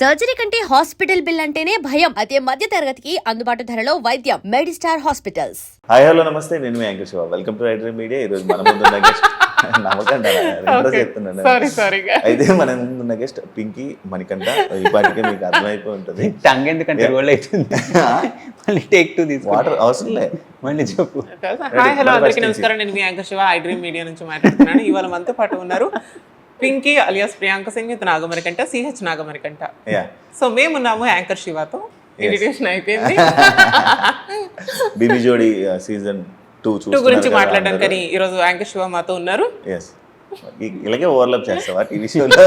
Surgery కంటే hospital bill అంటేనే భయం. అదే మధ్య తరగతికి అందుబాటు ధరలో వైద్యం. Medistar hospitals. హాయ్ హలో నమస్తే, నేను మీ anchor Shiva. Welcome to iDream media. ఈరోజు మన ముందున్న గెస్ట్ చెప్తున్నాను. అయితే మన ముందున్న గెస్ట్ పింకీ మణికంఠ. ఈ పాటికే మీకు అర్థమైపోయి ఉంటుంది. టంగ్ ఎందుకంటే రోల్ అవుతుంది. మళ్ళీ టేక్ టు తీసుకో, వాటర్ అవసరం లే, మళ్ళీ చెప్పు. హాయ్ హలో అందరికీ నమస్కారం. నేను మీ యాంకర్ శివ ఐడ్రీమ్ మీడియా నుంచి మాట్లాడుతున్నాను. ఇవాళ మనతో పాటు ఉన్నారు పింకీ అలియాస్ ప్రియాంక సింగ్ విత్ నాగమరికంట, సిహెచ్ నాగమరికంట. సో మేమున్నాము యాంకర్ శివతో. ఇంట్రడ్యూషన్ అయిపోయింది. బిబి జోడి సీజన్ 2 గురించి మాట్లాడడానికి ఈరోజు యాంకర్ శివ మాతో ఉన్నారు. ఇలాగే ఓవర్లాప్ చేస్తావా టీవీ షోలో?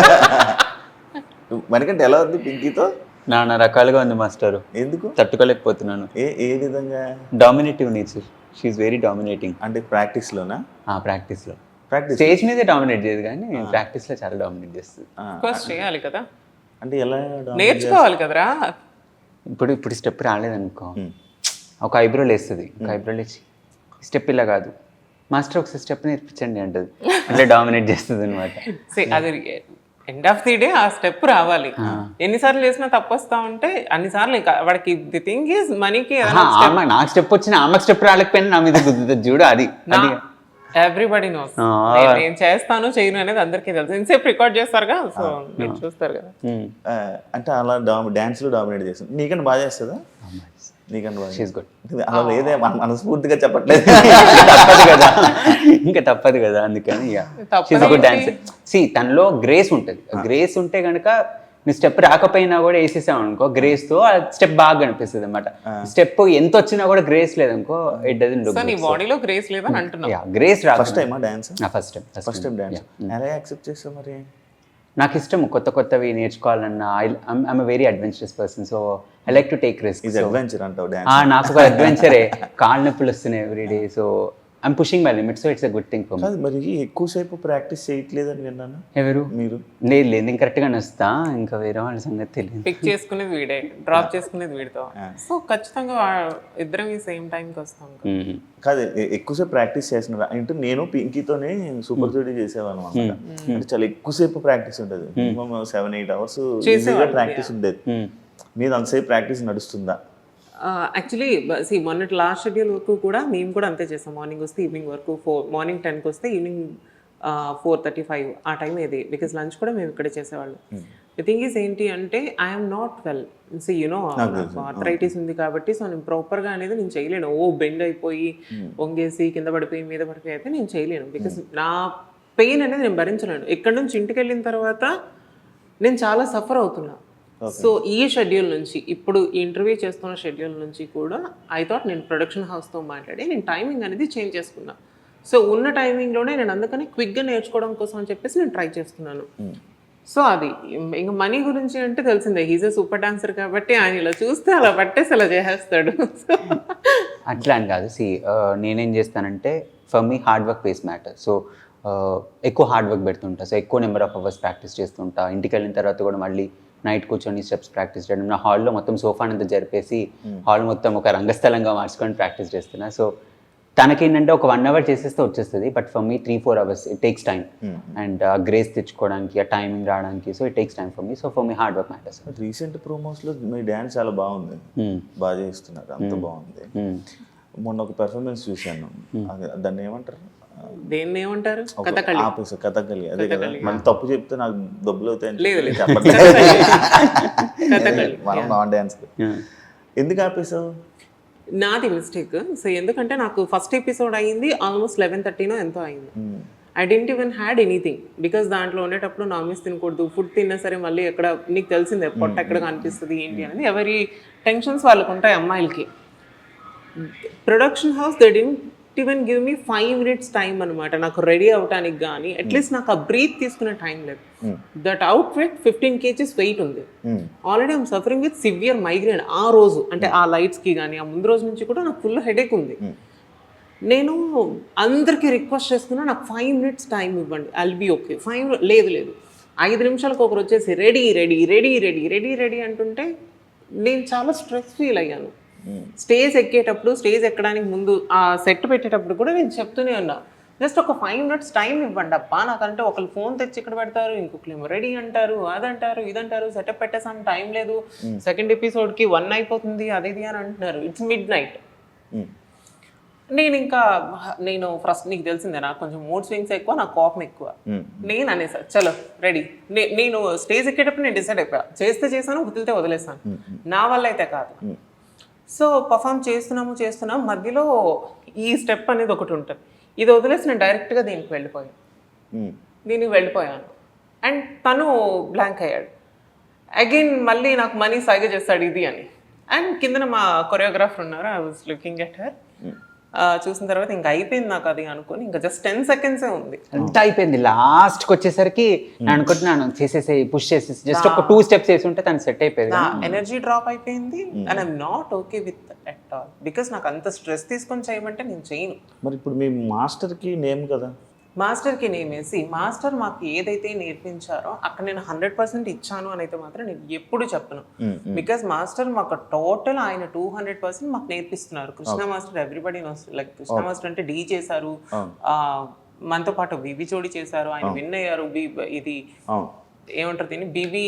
మణికంఠ ఎలా ఉంది పింకీతో? నానా రకాలుగా ఉంది మాస్టర్. ఎందుకు తట్టుకోలేకపోతున్నాను. ఏ విధంగా? Dominative nature. She is very dominating. అంటే ప్రాక్టీస్ లోనా? ప్రాక్టీస్ లో. స్టేజ్ మీదే డామినేట్ చేయదు కానీ ప్రాక్టీస్ లో చాలా డామినేట్ చేస్తుంది. చేయాలి కదా, అంటే ఎలా నేర్చుకోవాలి కదరా. ఇప్పుడు స్టెప్ రాలేదనుకో, ఒక ఐబ్రోలు వేస్తుంది. ఒక ఐబ్రోలు వేసి స్టెప్ ఇలా కాదు మాస్టర్ ఒకసారి స్టెప్ నేర్పించండి అంటది. అంటే డామినేట్ చేస్తుంది అనమాట. అది ఎండ్ ఆఫ్ ది డే ఆ స్టెప్ రావాలి. ఎన్నిసార్లు చేసినా తప్పు వస్తా ఉంటే అన్నిసార్లు వాడికి ది థింగ్ ఈజ్ మనీకి నాకు స్టెప్ వచ్చిన ఆమెకు స్టెప్ రాలేకపోయినా నా మీద గుద్దుతుంది చూడు. అది ఎవ్రీబడి నోస్. నేను చేస్తాను చేయను అనేది అందరికీ తెలుసు. ఇంతసేపు రికార్డ్ చేస్తారుగా, సో మీరు చూస్తారు కదా. అంటే అలా డాన్స్ లో డామినేట్ చేస్తుంది. నీకంటే బాగా చేస్తుందా? నీకంటే బాగా అలా లేదే, మనస్ఫూర్తిగా చెప్పట్లేదు. తప్పదు కదా, ఇంకా తప్పదు కదా. అందుకని డాన్స్ తనలో గ్రేస్ ఉంటుంది. గ్రేస్ ఉంటే కనుక నీ స్టెప్ రాకపోయినా కూడా వేసేసాం అనుకో, గ్రేస్ తో ఆ స్టెప్ బాగా కనిపిస్తుంది అనమాట. స్టెప్ ఎంత వచ్చినా కూడా గ్రేస్ లేదనుకో, ఇట్ డజంట్ లుక్. నీ బాడీలో గ్రేస్ లేదని అంటున్నా. గ్రేస్ రాదు. ఫస్ట్ టైమా డాన్స్? First time dance. ఎలా యాక్సెప్ట్ చేస్తావు మరి? నాకు ఇష్టం కొత్తవి నేర్చుకోవాలన్నా. I'm a very adventurous person, so I like to take risk. Adventure అంటావు డాన్స్? నాకు ఒక అడ్వెంచరే. కాళ్ళు నొప్పులు వస్తున్నాయి everyday, so I'm pushing my limits, so it's a good thing for me. మరి ఎక్కువసేపు ప్రాక్టీస్ చేయట్లేదని విన్నాను. ఎవరు? మీరు? లేదు నేను కరెక్ట్గా వస్తా, ఇంకా వేరే వాళ్ళ సంగతి తెలియదు. పిక్ చేసుకునేది వీడే, డ్రాప్ చేసుకునేది వీడితో. సో ఖచ్చితంగా ఇద్దరం ఈ సేమ్ టైంకి వస్తాం. కాదు, ఎక్కువసేపు ప్రాక్టీస్ చేస్తున్నారు అంటే నేను పింకీతోనే సూపర్ జోడీ చేసేవాళ్ళం అనమాట. అంటే చాలా ఎక్కువసేపు ప్రాక్టీస్ ఉంటుంది. మినిమం 7-8 hours ప్రాక్టీస్ ఉండేది. మీద అంతసేపు ప్రాక్టీస్ నడుస్తుందా? యాక్చువల్లీ మొన్నటి లాస్ట్ షెడ్యూల్ వరకు కూడా మేము కూడా అంతే చేస్తాం. మార్నింగ్ వస్తే ఈవినింగ్ వరకు, మార్నింగ్ 10కి వస్తే ఈవినింగ్ 4:35 ఆ టైం ఏది. బికాస్ లంచ్ కూడా మేము ఇక్కడే చేసేవాళ్ళం. ది థింగ్ ఈస్ ఏంటి అంటే I'm not well. You know arthritis ఉంది కాబట్టి సో నేను ప్రాపర్గా అనేది నేను చేయలేను. బెండ్ అయిపోయి వంగేసి కింద పడిపోయి మీద పడిపోయి అయితే నేను చేయలేను. బికాస్ నా పెయిన్ అనేది నేను భరించలేను. ఇక్కడ నుంచి ఇంటికి వెళ్ళిన తర్వాత నేను చాలా సఫర్ అవుతున్నా. సో ఈ షెడ్యూల్ నుంచి, ఇప్పుడు ఇంటర్వ్యూ చేస్తున్న షెడ్యూల్ నుంచి కూడా ఐ థాట్ నేను ప్రొడక్షన్ హౌస్తో మాట్లాడి నేను టైమింగ్ అనేది చేంజ్ చేసుకున్నా. సో ఉన్న టైమింగ్లోనే నేను అందుకని క్విక్గా నేర్చుకోవడం కోసం అని చెప్పేసి నేను ట్రై చేస్తున్నాను. సో అది ఇంకా మనీ గురించి అంటే తెలిసిందే, హీజ్ ఎ సూపర్ డాన్సర్ కాబట్టి ఆయన ఇలా చూస్తే అలా పట్టేసి అలా చేసేస్తాడు. అట్లా అని కాదు. నేనేం చేస్తానంటే for me hard work pays matter. So ఎక్కువ హార్డ్ వర్క్ పెడుతుంటా. సో ఎక్కువ నెంబర్ ఆఫ్ అవర్స్ ప్రాక్టీస్ చేస్తుంటా. ఇంటికి వెళ్ళిన తర్వాత కూడా మళ్ళీ నైట్ కూర్చొని స్టెప్స్ ప్రాక్టీస్ చేయడం. నా హాల్లో మొత్తం సోఫా అంతా జరిపేసి హాల్ మొత్తం ఒక రంగస్థలంగా మార్చుకొని ప్రాక్టీస్ చేస్తున్నా. సో తనకేంటంటే ఒక 1 hour చేసేస్తే వచ్చేస్తుంది. But for me 3-4 hours it takes time. And ఆ గ్రేస్ తెచ్చుకోవడానికి, ఆ టైమింగ్ రావడానికి, so it takes time for me. So for me hard work matters. Recent ప్రోమోస్లో మీ డ్యాన్స్ చాలా బాగుంది, బాగా చేస్తున్నారు, అంత బాగుంది. మొన్న ఒక పెర్ఫార్మెన్స్ చూశాను, దాన్ని ఏమంటారు? దేన్ని ఏమంటారు? కథకళి. అదే కదా. మనం తప్పు చెప్తే నాకు దెబ్బలు అవుతాయని మనం నాన్ డాన్స్. ఎందుకు ఆపేసావు? నాది మిస్టేక్. సో ఎందుకంటే నాకు ఫస్ట్ ఎపిసోడ్ అయ్యింది ఆల్మోస్ట్ 11:30 ఎంతో అయింది. I didn't even had anything. Because దాంట్లో ఉండేటప్పుడు నాన్ వెజ్ తినకూడదు. ఫుడ్ తిన్నా సరే మళ్ళీ ఎక్కడ నీకు తెలిసిందే పొట్ట ఎక్కడ కనిపిస్తుంది ఏంటి అనేది. ఎవరి టెన్షన్స్ వాళ్ళకు ఉంటాయి అమ్మాయిలకి. Production house they didn't even give me 5 minutes time అనమాట నాకు రెడీ అవటానికి. కానీ అట్లీస్ట్ నాకు ఆ బ్రీత్ తీసుకునే టైం లేదు. That out weight 15 kgs weight ఉంది. Already I'm suffering with severe migraine ఆ రోజు. అంటే ఆ లైట్స్కి కానీ ఆ ముందు రోజు నుంచి కూడా నాకు ఫుల్ హెడేక్ ఉంది. నేను అందరికీ రిక్వెస్ట్ చేస్తున్నా, నాకు 5 minutes టైం ఇవ్వండి, ఐల్ బీ ఓకే. 5 లేదు 5 నిమిషాలకు ఒకరు వచ్చేసి రెడీ అంటుంటే నేను చాలా స్ట్రెస్ ఫీల్ అయ్యాను. స్టేజ్ ఎక్కేటప్పుడు, స్టేజ్ ఎక్కడానికి ముందు ఆ సెట్ పెట్టేటప్పుడు కూడా నేను చెప్తూనే ఉన్నా, జస్ట్ ఒక 5 minutes టైం ఇవ్వండి అబ్బా నాకంటే ఒకళ్ళు ఫోన్ తెచ్చి ఇక్కడ పెడతారు, ఇంకొకరు రెడీ అంటారు, అదంటారు ఇదంటారు, సెటప్ పెట్టేసాం టైం లేదు, సెకండ్ ఎపిసోడ్కి 1 అయిపోతుంది అది ఇది అని అంటున్నారు, ఇట్స్ మిడ్ నైట్. నేను ఫస్ట్ నీకు తెలిసిందే నాకు కొంచెం మూడ్ స్వింగ్స్ ఎక్కువ, నాకు కోపం ఎక్కువ. నేను అనేసా చలో రెడీ. నేను స్టేజ్ ఎక్కేటప్పుడు నేను డిసైడ్ అయిపోయా, చేస్తే చేశాను, వదిలితే వదిలేసాను, నా వల్ల అయితే కాదు. సో పర్ఫామ్ చేస్తున్నాము మధ్యలో ఈ స్టెప్ అనేది ఒకటి ఉంటుంది, ఇది వదిలేసి నేను డైరెక్ట్గా దీనికి వెళ్ళిపోయాను అండ్ తను బ్లాంక్ అయ్యాడు. అగైన్ మళ్ళీ నాకు మనీ సాగే చేస్తాడు ఇది అని. అండ్ కిందన మా కొరియోగ్రాఫర్ ఉన్నారు, I was looking at her. చూసిన తర్వాత ఇంకా అయిపోయింది నాకు అది అనుకుని, ఇంకా జస్ట్ 10 seconds ఉంది అంతా అయిపోయింది. లాస్ట్కి వచ్చేసరికి నేను అనుకుంటున్నాను చేసేసి పుష్ చేసేసి జస్ట్ ఒక 2 steps వేసి ఉంటే తను సెట్ అయిపోయింది. ఎనర్జీ డ్రాప్ అయిపోయింది and I'm not okay with at all, because నాకు అంత స్ట్రెస్ తీసుకొని చేయమంటే నేను చేయను. మరి ఇప్పుడు మీ మాస్టర్కి నేమ్ కదా, మాస్టర్కి నేమేసి మాస్టర్ మాకు ఏదైతే నేర్పించారో అక్కడ నేను 100% ఇచ్చాను అని అయితే మాత్రం నేను ఎప్పుడు చెప్పను. బికాస్ మాస్టర్ మాకు టోటల్ ఆయన 200% మాకు నేర్పిస్తున్నారు. Krishna master everybody like Krishna master అంటే డీ చేశారు, మనతో పాటు బీబీ జోడి చేశారు, ఆయన విన్ అయ్యారు. ఇది ఏమంటారు దీన్ని బీబీ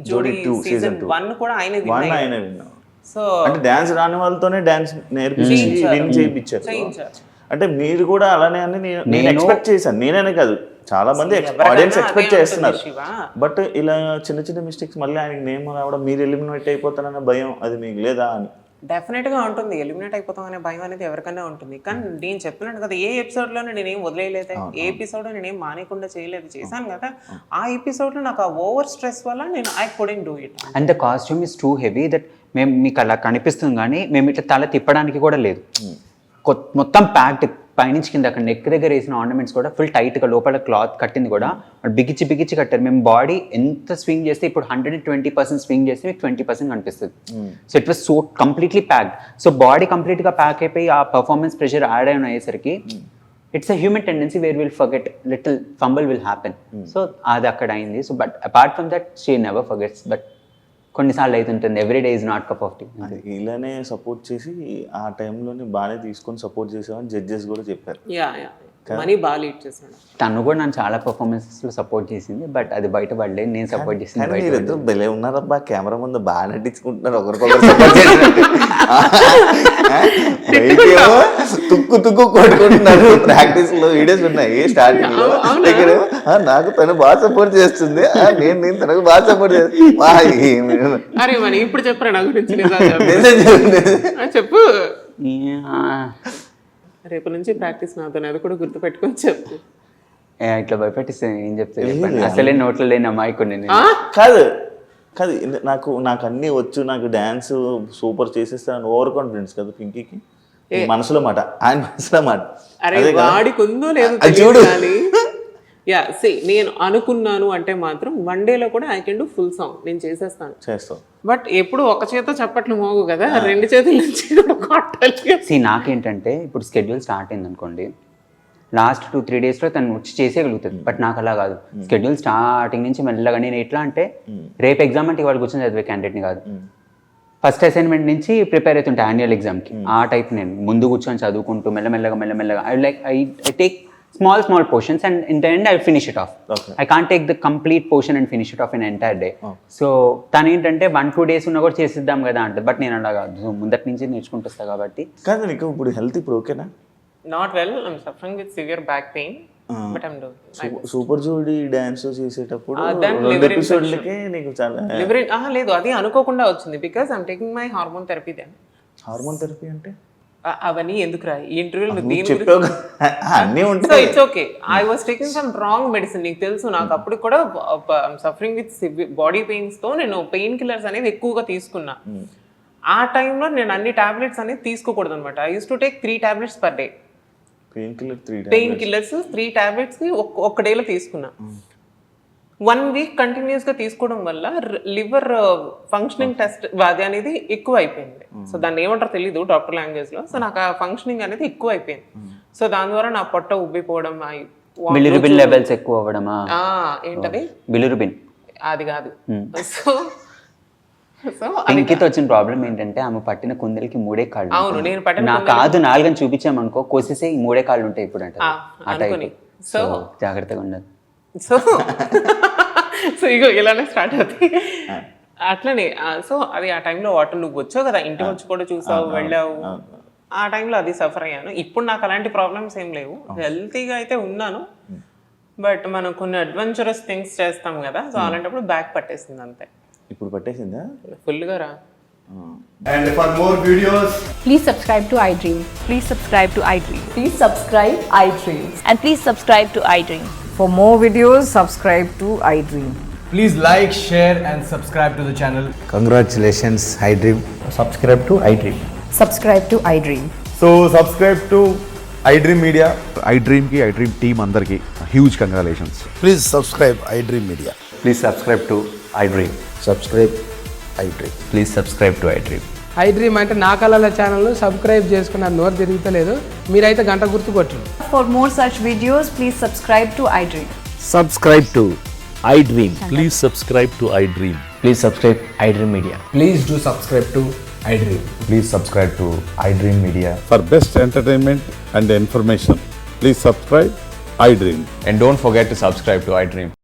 జోడి సీజన్ 1 కూడా ఆయన విన్ అయ్యారు. సో అంటే డాన్స్ రాని వాళ్ళతోనే డాన్స్ నేర్పించి విన్ చేయించారు. అంటే మీరు కూడా అలానే అని నేను ఎక్స్పెక్ట్ చేశాను, నేనే కాదు చాలా మంది ఆడియన్స్ ఎక్స్పెక్ట్ చేస్తున్నారు. బట్ ఇలా చిన్న చిన్న మిస్టేక్స్ మళ్ళీ ఆయనకి నేమ్ రావడం, మీరు ఎలిమినేట్ అయిపోతానన్న భయం అది మీకు లేదా అని? డెఫినెట్గా ఉంటుంది, ఎలిమినేట్ అయిపోతాం అనే భయం అనేది ఎవరికైనా ఉంటుంది. కానీ నేను చెప్తున్నాను కదా, ఏ ఎపిసోడ్లో నేనేం వదిలేయలేదు, ఏ ఎపిసోడ్లో నేనేం మానేయకుండా చేశాను కదా. ఆ ఎపిసోడ్లో నాకు ఆ ఓవర్ స్ట్రెస్ వల్ల నేను I couldn't do it. And the costume is too heavy that మేము మీకు అలా కనిపిస్తుంది కానీ మేము ఇట్లా తల తిప్పడానికి కూడా లేదు. మొత్తం ప్యాక్డ్ పైనుంచి కింద అక్కడ నెక్ దగ్గర వేసిన ఆర్నమెంట్స్ కూడా ఫుల్ టైట్గా, లోపల క్లాత్ కట్టింది కూడా బిగిచి కట్టారు. మేము బాడీ ఎంత స్వింగ్ చేస్తే ఇప్పుడు 120% స్వింగ్ చేస్తే మీకు 20% కనిపిస్తుంది. So it was so completely packed. So body కంప్లీట్గా ప్యాక్ అయిపోయి ఆ పర్ఫార్మెన్స్ ప్రెషర్ యాడ్ అయిన అయ్యేసరికి it's a human tendency where will forget, little fumble will happen. So అది అక్కడ అయింది. So but apart from that she never forgets. But కొన్నిసార్లు అవుతుంటుంది, every day is not cup of tea. ఇలానే support చేసి ఆ టైంలోనే బాగానే తీసుకొని సపోర్ట్ చేసామని జడ్జెస్ కూడా చెప్పారు. మనీ బాగా లీడ్ చేశాడు. తను కూడా నన్ను చాలా పర్ఫార్మెన్సెస్లో సపోర్ట్ చేసింది, బట్ అది బయట పడలేదు. నేను సపోర్ట్ చేసింది బయట. భలే ఉన్నారబ్బా, కెమెరా ముందు బాగా నటించుకుంటున్నారు, ఒకరికొకరు సపోర్ట్ చేసినట్టు. తుక్కు కొట్టుకుంటున్నారు. ప్రాక్టీస్ లో వీడియోస్ ఉన్నాయి స్టార్టింగ్ లో. నాకు తను బాగా సపోర్ట్ చేస్తుంది, నేను తనకు బాగా సపోర్ట్ చేస్తాను. అరే మరి ఇప్పుడు చెప్పరా నా గురించి? చెప్పు, రేపు నుంచి ప్రాక్టీస్ నాతో, అది కూడా గుర్తు పెట్టుకొని చెప్పు. ఇట్లా భయపెట్టిస్తే ఏం చెప్తే అసలే నోట్లో లేని అమ్మాయి కొన్ని కాదు నాకు అన్నీ వచ్చు, నాకు డాన్స్ సూపర్ చేసేస్తాను ఓవర్ కాన్ఫిడెన్స్ కదా పింకీకి. మనసులో మాట, ఆయన మనసులో మాట. అరే వాడికి ఉందో లేదు కానీ నేను అనుకున్నాను అంటే మాత్రం 1 dayలో కూడా I can do full song, నేను చేస్తాను. బట్ ఎప్పుడు ఒక చేత చప్పట్లు మోగు కదా, 2 చేతుల నుంచి కొట్టాలి. నాకేంటంటే ఇప్పుడు స్కెడ్యూల్ స్టార్ట్ అయింది అనుకోండి, లాస్ట్ 2-3 daysలో తను వచ్చి చేసేయగలుగుతుంది. బట్ నాకు అలా కాదు, స్కెడ్యూల్ స్టార్టింగ్ నుంచి మెల్లగా. నేను ఎట్లా అంటే రేపు ఎగ్జామ్ అంటే ఇవాళ కూర్చొని చదివే క్యాండిడేట్ని కాదు. ఫస్ట్ అసైన్మెంట్ నుంచి ప్రిపేర్ అవుతుంటే యాన్యువల్ ఎగ్జామ్కి, ఆ టైప్ నేను ముందు కూర్చొని చదువుకుంటూ మెల్లమెల్లగా I take small portions and in the end I'll finish it off. I can't take the complete portion and finish it off in an entire day. So tani ఏంటంటే 1-2 days ఉన్నా కూడా చేసిద్దాం కదా అంటే, బట్ నేను అలా కాదు, సో ముందటి నుంచి నేర్చుకుంటూ వస్తా కాబట్టి. కాదు నీకు ఇప్పుడు హెల్త్ ఇప్పుడు ఓకేనా? Not well, I'm suffering with severe back pain, but I'm doing. Super Jodi dance చేసేటప్పుడు 2 ఎపిసోడ్లకే నీకు చాలా లేదు, అది అనుకోకుండా వచ్చింది. Because I'm taking my hormone therapy. Then hormone therapy అంటే అవన్నీ ఎందుకు రా ఈ ఇంటర్వ్యూలో? It's okay, I was taking some wrong medicine. నీకు తెలుసు, నాకు అప్పుడు కూడా సఫరింగ్ విత్ బాడీ పెయిన్స్ తో నేను పెయిన్ కిల్లర్స్ అనేది ఎక్కువగా తీసుకున్నా. ఆ టైంలో నేను అన్ని టాబ్లెట్స్ అనేది తీసుకోకూడదు అనమాట. I use to take 3 tablets per day. Pain killers 3 tablets ఒక్క డేలో తీసుకున్నా. 1 week కంటిన్యూస్గా తీసుకోవడం వల్ల లివర్ ఫంక్షనింగ్ టెస్ట్ అది అనేది ఎక్కువ అయిపోయింది. సో దాన్ని ఏమంటారో తెలీదు డాక్టర్ లాంగ్వేజ్లో. సో నాకు ఆ ఫంక్షనింగ్ అనేది ఎక్కువ అయిపోయింది. సో దాని ద్వారా నా పొట్ట ఉబ్బిపోవడం, బిలిరుబిన్ లెవెల్స్ ఎక్కువ అవ్వడమా? ఏంటది? బిలిరుబిన్ అది కాదు. సో సో పింకీతో వచ్చిన ప్రాబ్లం ఏంటంటే ఆమె పట్టిన కుందలకి 3 కాళ్ళు అవును, ఉంటాయి. నేను పట్టిన నా కాదు 4 అని చూపించామనుకో కోసేసే ఈ 3 కాళ్ళు ఉంటాయి ఇప్పుడు అంటే అనుకుని సో జాగ్రత్తగా ఉండాలి. సో సో ఇగో ఇలానే స్టార్ట్ అవుతాయి అట్లనే. సో అది ఆ టైంలో వాటర్ నువ్వు వచ్చావు కదా, ఇంటికి వచ్చి కూడా చూసావు, వెళ్ళావు, ఆ టైంలో అది సఫర్ అయ్యాను. ఇప్పుడు నాకు అలాంటి ప్రాబ్లమ్స్ ఏం లేవు, హెల్తీగా అయితే ఉన్నాను. బట్ మనం కొన్ని అడ్వెంచరస్ థింగ్స్ చేస్తాం కదా, సో అలాంటప్పుడు బ్యాక్ పట్టేసింది అంతే. ఇప్పుడు పట్టేసిందా? ఫుల్గా రా. And for more videos, Please subscribe to iDream. Please subscribe to iDream. Please subscribe iDream. And please subscribe to iDream. For more videos, subscribe to iDream. please like, share, and subscribe to the channel. Congratulations, iDream. Subscribe to iDream. Subscribe to iDream. So subscribe to iDream Media. iDream की iDream team अंदर की huge congratulations. Please subscribe iDream Media. Please subscribe to iDream. Subscribe iDream. Please subscribe to iDream. iDream అంటే నా కళల channel subscribe చేసుకున్న నోరు తిరుగుతలేదు, మీరైతే గంట గుర్తు కొట్టండి. For more such videos, please subscribe to iDream. Subscribe to iDream. Please subscribe to iDream. Please subscribe iDream Media. Please do subscribe to iDream. Please subscribe to iDream Media. For best entertainment and information, please subscribe iDream. And don't forget to subscribe to iDream.